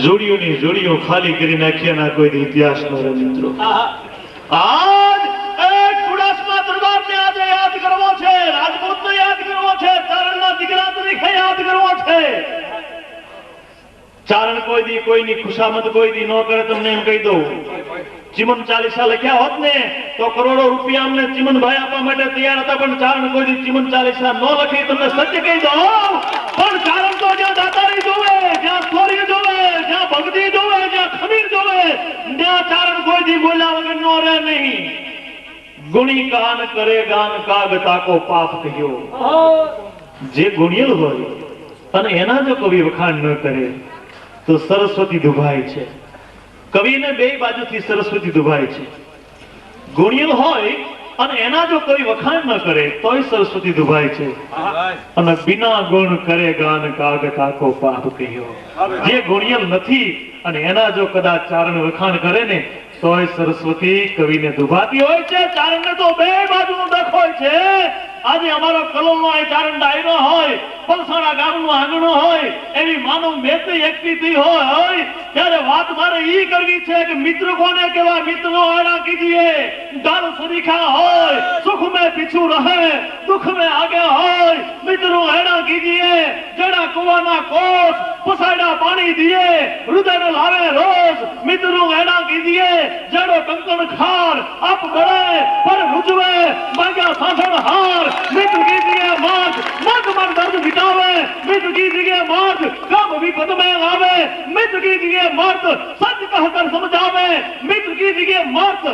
જોડીઓની જોડીઓ ખાલી કરી નાખ્યા ના કોઈ ઇતિહાસ નો મિત્રો. આજ એક ચુડાસમા દરબારને આજે યાદ કરવો છે, રાજપૂતને યાદ કરવો છે, ચારણના દીકરા તરીકે યાદ કરવો છે. ચારણ કોઈ દી કોઈની ખુશામત કોઈ દી ન કરે. તમને એમ કહી દઉં, ચિમન ચાલીસા લખ્યા હોત ને તો કરોડો રૂપિયા અમને ચિમનભાઈ આપવા માટે તૈયાર હતા, પણ ચારણ કોઈ દી ચિમન ચાલીસા ન લખી. તમને સત્ય કહી દઉં, પણ ચારણ તો જ્યાં દાતારી જોવે, જ્યાં થોરી જોવે, જ્યાં ભક્તિ જોવે, જ્યાં ખમીર જોવે, ત્યાં ચારણ કોઈ દી બોલ્યા વગર નો રહે નહીં. ગુણી કાન કરે ગાન કાગ તાકો પાપ કહ્યો. જે ગુણિયલ હોય અને એના જો કવિ વખાણ ન કરે તો સરસ્વતી દુભાય છે. કવિને બે બાજુથી સરસ્વતી દુભાય છે. ગુણિયલ હોય અને એના જો કવિ વખાણ ન કરે તોય સરસ્વતી દુભાય છે. અને બિના ગુણ કરે ગાન કાગ તાકો પાપ કહ્યો. જે ગુણિયલ નથી અને એના જો કદાચ ચારણ વખાણ કરે ને તોય સરસ્વતી કવિને દુભાતી હોય છે. ચારણને તો બે બાજુનો દખ હોય છે. આજે અમારો કલોલનો આ ચારણ ડાયરો હોય, પલસાણા ગામનો આંગણો હોય, એવી માનવ બેથી એકઠી થઈ હોય ત્યારે વાત મારે ઈ કરવી છે કે મિત્ર કોને કેવા, મિત્રનો આડા કીજીએ. ડાલ સરીખા હોય, સુખ में पीछू रहे, दुख में आगे હોય. મિત્રો એડા કીજીએ, જડા કુવાના કોસ પસાડા પાણી દીએ, હૃદયને લાવે રોજ. મિત્રો એડા કીજીએ, જડો કંકણ ખાર આપ ગળે પર રૂજવે, માંગ્યા સાંસણ હાર. મિત્ર કીજીએ માર્ગ મગ મગ દર્દ મિટાવે, મિત્ર કીજીએ માર્ગ કબ વિપદ में लावे, मित्र कीजिए मर्द सच कहकर समझावे, मित्र कीजिए मर्द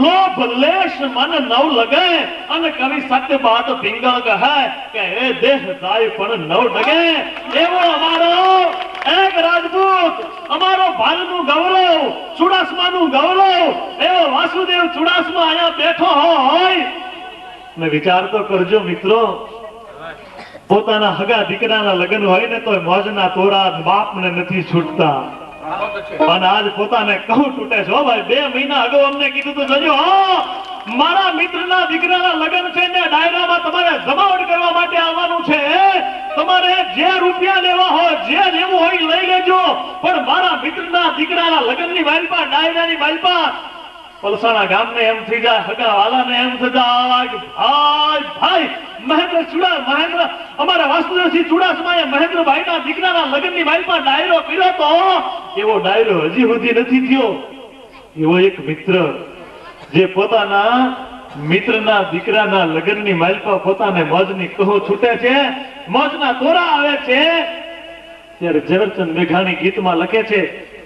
लोभ लेश मन नव लगे. અને કવિ સત્ય બાત પિંગળ કહે કે એ દેહ દાય પણ નવ ડગે. એવો અમારો એક રાજપૂત, અમારો ભાલનું ગૌરવ, ચુડાસમાનું ગૌરવ એવો વાસુદેવ ચુડાસમા અહીંયા બેઠો હોય ને વિચાર તો કરજો મિત્રો. પોતાના હગા દીકરાના લગ્ન હોય ને તો મોજના તોરા બાપને નથી છૂટતા. અને આજ પોતાને કહું તૂટે છે. ભાઈ 2 મહિના અગાઉ અમને કીધું તો જજો, મારા મિત્રના દીકરાના લગ્ન છે ને ડાયરામાં તમારે જમાવટ કરવા માટે આવવાનું છે. તમારે જે રૂપિયા લેવા હોય, જે લેવું હોય લઈ લેજો, પણ મારા મિત્રના દીકરાના લગ્નની વાલપા, ડાયરાની વાલપા પલસાણા ગામને એમ થઈ જાય, હગા વાલાને એમ થઈ જાય, ભાઈ ભાઈ મહેન્દ્ર અમારા વાસુદેવસિંહ ચુડાસમાએ મહેન્દ્રભાઈના દીકરાના લગ્નની વાલપા ડાયરો કર્યો તો એવો ડાયરો હજી સુધી નથી થયો. એવો એક મિત્ર જે પોતાના મિત્રના દીકરાના લગ્નની માલપા પોતાને મોજની કહો છૂટે છે, મોજના તોરા આવે છે. ત્યારે ઝવેરચંદ મેઘાણી ગીતમાં લખે છે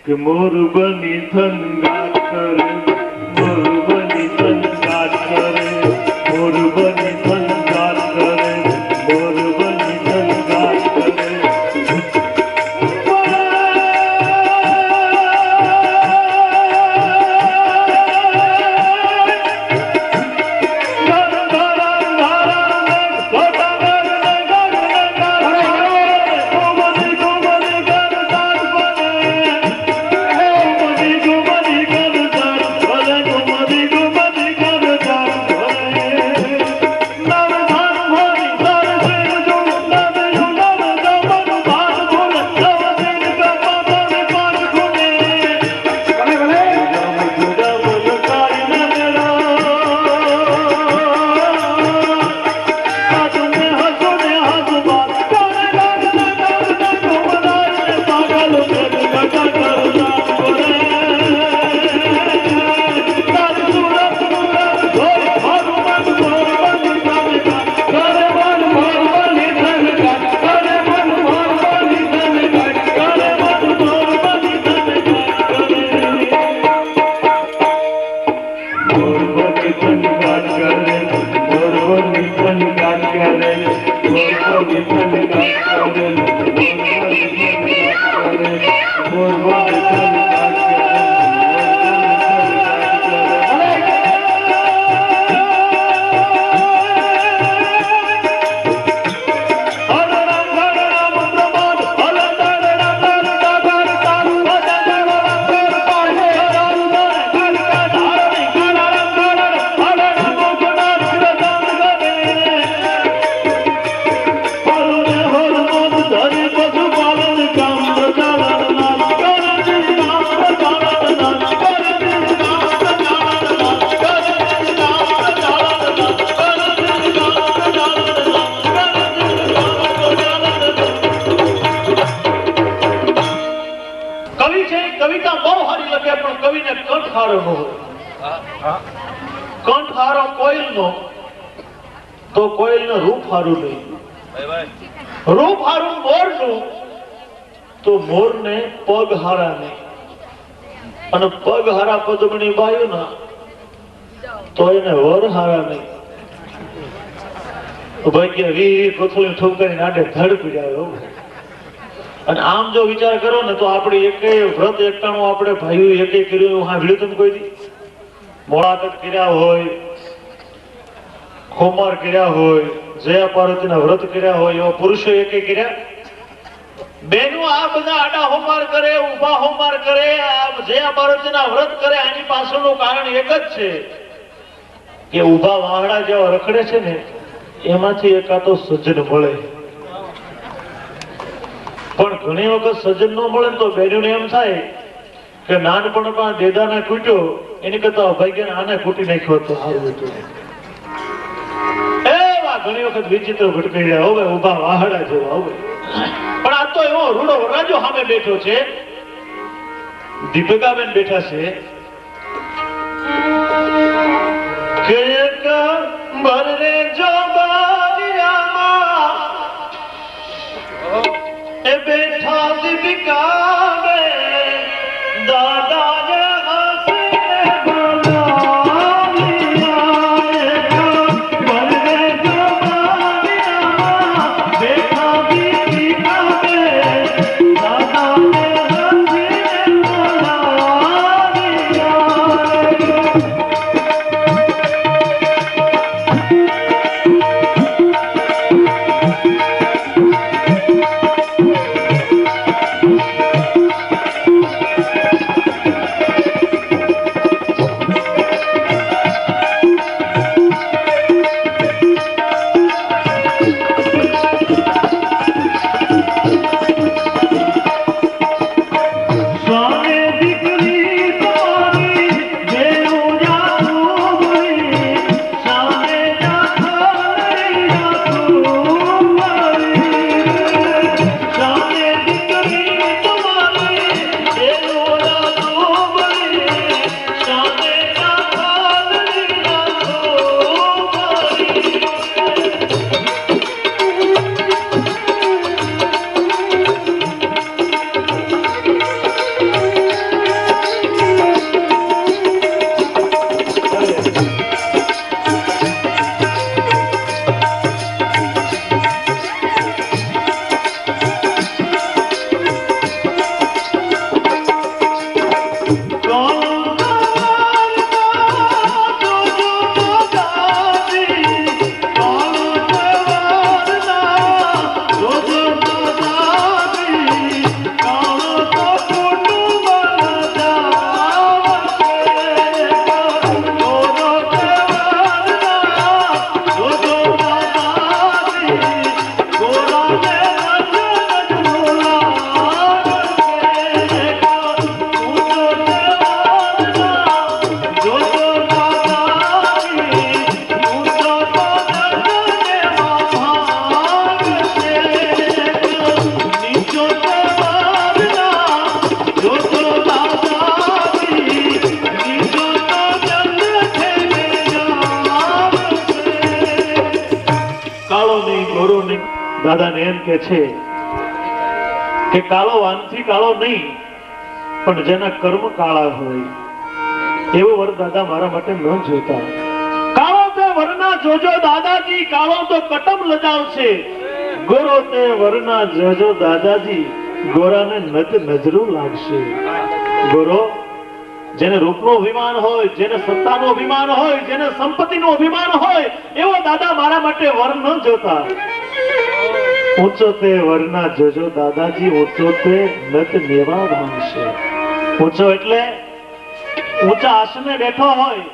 કે મોર બની થનગાટ કરે, મોર બની થનગાટ કરે, મોર બની થનગાટ કરે, મોર બની થનગાટ કરે. કોયલનો તો કોયલનું રૂપ હારું નહીં, રૂપ હારું મોરનું તો મોરને પગ હારા નહીં, અને પગ હારા પદમણી બાયું ના તો એને વર હારા નહીં. ભાઈ કે વી કોથળી ઠોકરીને આડે ધડ પીડાયો. અને આમ જો વિચાર કરો ને તો આપણે એકે વ્રત એકટાણું આપણે ભાઈઓ એકે કર્યું એવું સાંભળ્યું તમે કોઈ દી? મોળાકત કર્યા હોય, ખોમાર કર્યા હોય, જયા પાર્વતીના વ્રત કર્યા હોય એવા પુરુષો એકે કર્યા? બેનો આ બધા આડા હોમાર કરે, ઉભા હોમાર કરે, આ જયા પાર્વતીના વ્રત કરે, આની પાછળનું કારણ એક જ છે કે ઉભા વાહડા જેવા રખડે છે ને એમાંથી એકાતો સજ્જન મળે. પણ ઘણી વખત સજ્જન ન મળે તો બેનોને એમ થાય કે નાનપણમાં દેદાને કૂટ્યો એની કરતા અભાગ્યને આને કૂટી નાખ્યો તો સારું હતું. એવા ઘણી વખત વિચિત્ર ભટકાઈ રહ્યા હવે ઉભા વાહડા જેવા હવે. પણ આ તો એવો રૂડો વરરાજો સામે બેઠો છે, દીપિકાબેન બેઠા છે કે એક ભરરે જો બારિયામાં એ બેઠા દીપિકાબેન દાદાને હસીને બોલાવ્યા. ભરરે જો બારિયામાં બેઠા દીપિકાબેન દાદાને હસીને બોલાવ્યા. દાદાને એમ કે છે કે કાળો વાનથી કાળો નહીં પણ જેના કર્મ કાળા હોય એવો વર દાદા મારા માટે ન જોતા. કાળો તે વરના જોજો દાદાજી, કાળો તો કટમ લજાવશે. ગોરો તે વરના જોજો દાદાજી, ગોરાને નત નજરું લાગશે. ગોરો જેને રૂપનો અભિમાન હોય, જેને સત્તાનો અભિમાન હોય, જેને સંપત્તિનો અભિમાન હોય એવો દાદા મારા માટે વર ન જોતા. ઊંચો તે વરના જોજો દાદાજી, ઊંચો તે નત નેવા ભાંગશે. ઊંચો એટલે ઊંચા આસને બેઠો હોય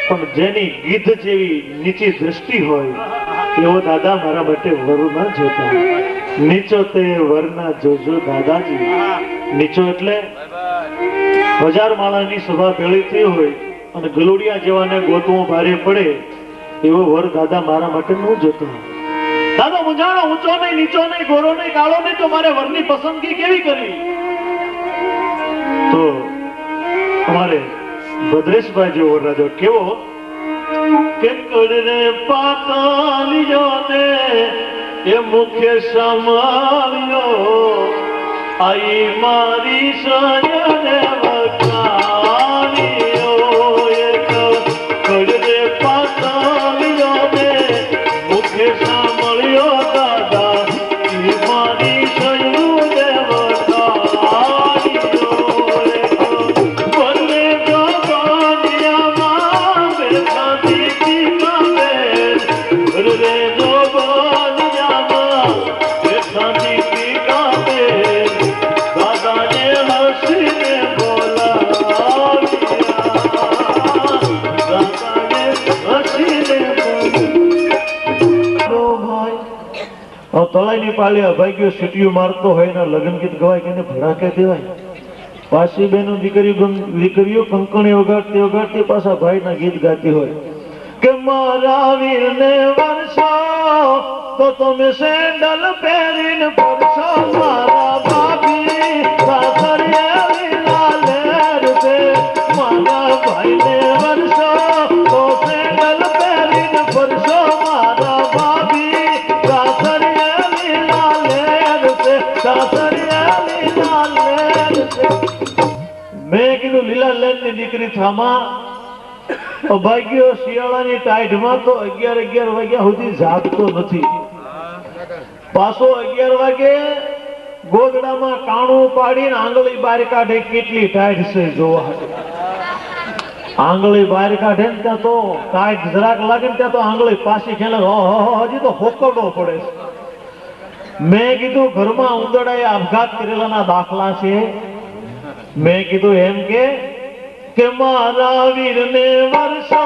પણ જેની ગીધ જેવી નીચી દ્રષ્ટિ હોય એવો દાદા મારા માટે વર ન જોતા. નીચો તે વરના જોજો દાદાજી. નીચો એટલે 1000 માળાની સભા ભેળી થઈ હોય અને ગલુડિયા જેવાને ગોતવું ભારે પડે એવો વર દાદા મારા માટે ન જોતા. દાદા મુંજાણો, ઊંચો નહીં, નીચો નહીં, ગોરો નહીં, કાળો નહીં, તો મારે વરની પસંદગી કેવી કરવી? તો અમારે ભદ્રેશભાઈ જેવો વરરાજો કેવો કે કડરે પાતાલિયો ને એ મુખે સંભાળ્યો આઈ મારી સયને વખાણ્યો એક કડરે પાતાલિયો ને મુખે સાંભળ્યો દાદા એ મારી સયને વખાણ્યો એક બંને ગોવાનિયામાં બેઠા દીદી કામે રે ગોવાનિયામાં બેઠા દીદી કામે દાદાને હસીને બોલાવ્યા દાદાને હસીને બોલાવ્યા તળાઈની પાલ્યા ભાગ્યો સીટીઓ મારતો હોય ને લગ્ન ગીત ગવાય કે ભડાકે દેવાય પાછી બેનો દીકરીઓ કંકણી વગાડતી વગાડતી પાછા ભાઈના ગીત ગાતી હોય કે મારા વીરને વર્ષો તો તમે સેન્ડલ પહેરીને ફરશો મારા ભાભી સાસરિયા લીલા લહેર છે મારા ભાઈને વર્ષો તો સેન્ડલ પહેરીને ફરશો મારા ભાભી સાસરિયા લીલા લહેર છે સાસરિયા લીલા લહેર છે મેં કીધું લીલા લહેર ની દીકરી થામા ભાગ્યો શિયાળાની ટાઈડમાં તો 11 વાગ્યા સુધી જાગતો નથી પાછો 11 વાગે ગોદડામાં કાણું પાડીને આંગળી બહાર કાઢે કેટલી ટાઈડ છે જોવા આંગળી બહાર કાઢે ને ત્યાં તો ટાઈડ જરાક લાગે ને ત્યાં તો આંગળી પાછી ખેલે હજી તો હોકડો પડે છે મેં કીધું ઘરમાં ઉંદરડાએ આપઘાત કરેલાના દાખલા છે મેં કીધું એમ કે મારા વીરને વર્ષો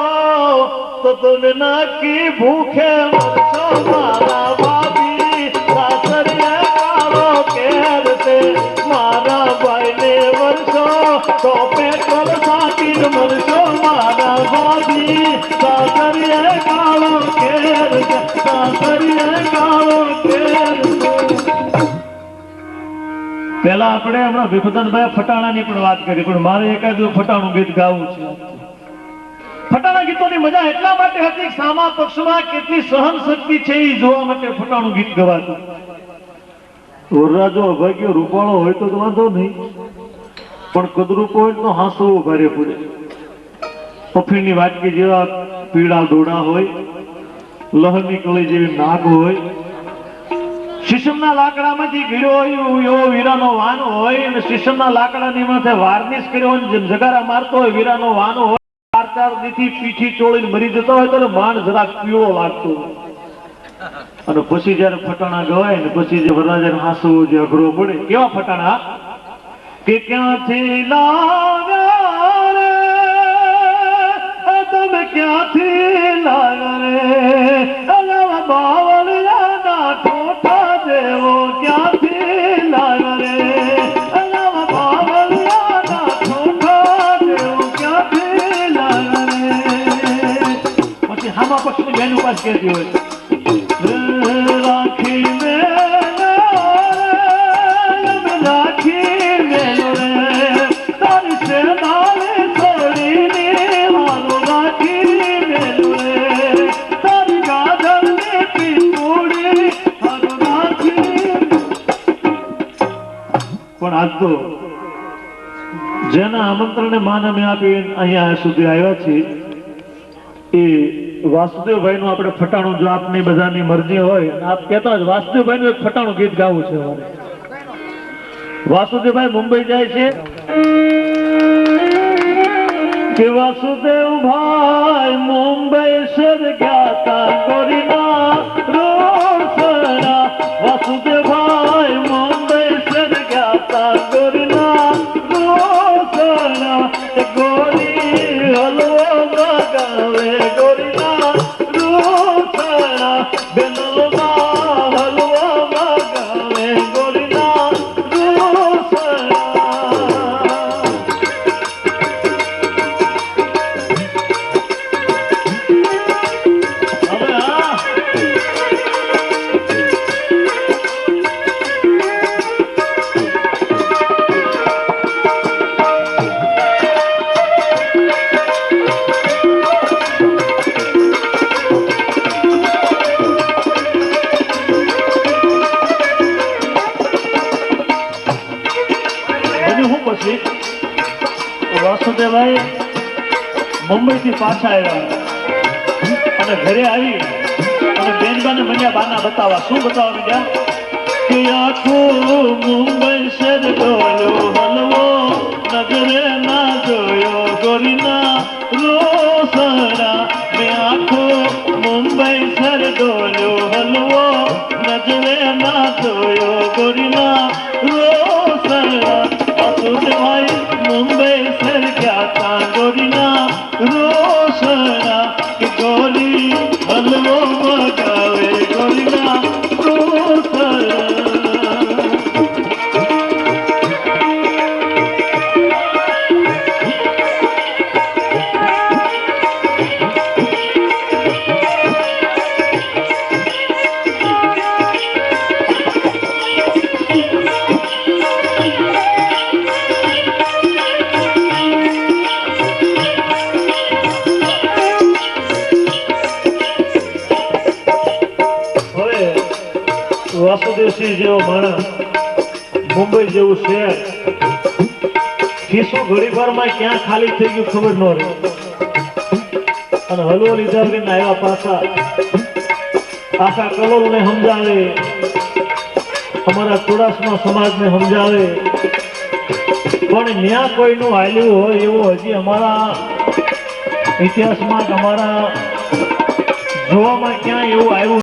તો તમે નાખી ભૂખે મરશો મારા ભાભી સાસરિયા કાળો કેર છે મારા ભાઈને વર્ષો તો પેટ્રોલ સાકીને મરશો મારા ભાભી સાસરિયા કાળો કેર છે સાસરિયા કાળો કેર છે પેલા આપણે હમણાં વિભૂતનભાઈ ફટાણાની પણ વાત કરી પણ મારે એકાદું ફટાણું ગીત ગાવું છે ફટાણા ગીતોની મજા એટલા માટે હતી કે સામા પક્ષમાં કેટલી સહન શક્તિ છે એ જોવા માટે ફટાણું ગીત ગવાતું વરરાજો અભાગ્ય રૂપાળો હોય તો વાંધો નહીં પણ કદરૂપો હોય તો હાંસવું ભારે પડે પફીની વાટકી જેવા પીળા ડોળા હોય લહરની કળી જેવી નાક હોય શીશમના લાકડામાંથી ઘીડો હોય એવો વીરાનો વાન હોય અને શીશમના લાકડાની માથે વાર્નિશ કર્યો હોય જેમ જગારા મારતો હોય વીરાનો વાન હોય 4 દીથી પીઠી ચોળીને મરી જતો હોય તો માન જરાક પીળો લાગતો હોય અને પછી જયારે ફટાણા ગવાય ને પછી જે વરરાજાને હાંસવું જે અઘરો પડે કેવા ફટાણા કે ક્યાંથી લાવ્યા રે તમે ક્યાંથી લાવ્યા રે બાવળિયાના ઠોઠા દેવો ક્યાંથી લાવ્યા રે બાવળિયાના ઠોઠા દેવો ક્યાંથી લાવ્યા રે પછી હામા પક્ષની બેન ઉપાસ કહેતી હોય રાખી રાખી મેલો રે તારી સેનાને છોડીને હાલો રાખી મેલો રે તારી ગાધરને પીપોડી હાલો રાખી પણ આજ તો જેના આમંત્રણને માન અમે આપી અહીંયા સુધી આવ્યા છીએ એ વાસુદેવભાઈ નું આપણે ફટાણું જો આપની બધાની મરજી હોય આપ કહેતા જ વાસુદેવભાઈ નું એક ફટાણું ગીત ગાવું છે વાસુદેવભાઈ મુંબઈ જાય છે કે વાસુદેવભાઈ મુંબઈ સર ગયા તા ગોરીના રોસડા વાસુદેવભાઈ મુંબઈ સર ગયા તા ગોરીના રોસડા ગોરી હલવો ગાવે ગોરીના રોસડા બેનલમાં હલવો ગાવે ગોરીના મુંબઈ થી પાછા આવ્યા અને ઘરે આવી અને બેનબાને મને બાના બતાવવા. શું બતાવવા માંડ્યા કે આખું મુંબઈ શહેર ડોલ્યો હલવો નજરે ના જોયો ગોરીના રોસડા. મેં આખું મુંબઈ શહેર ડોલ્યો હલવો નજરે ના જોયો ગોરીના રોસડા. ભાઈ મુંબઈ શહેર ક્યાં તા ગોરીના રોસડા કે ગોરી હલવો મગાવે ગોરીના રોસડા. વાસુદેવસિંહ જેવો માણસ મુંબઈ જેવું શહેર ખિસ્સું ઘડી વારમાં ક્યાં ખાલી થઈ ગયું ખબર ન રહી અને હલવો લીધા વગર આવ્યા પાછા આખા કલોલને સમજાવે અમારા ચોરાસના સમાજને સમજાવે પણ ન્યા કોઈનું હાલ્યું હોય એવું હજી અમારા ઇતિહાસમાં અમારા જોવામાં ક્યાં એવું આવ્યું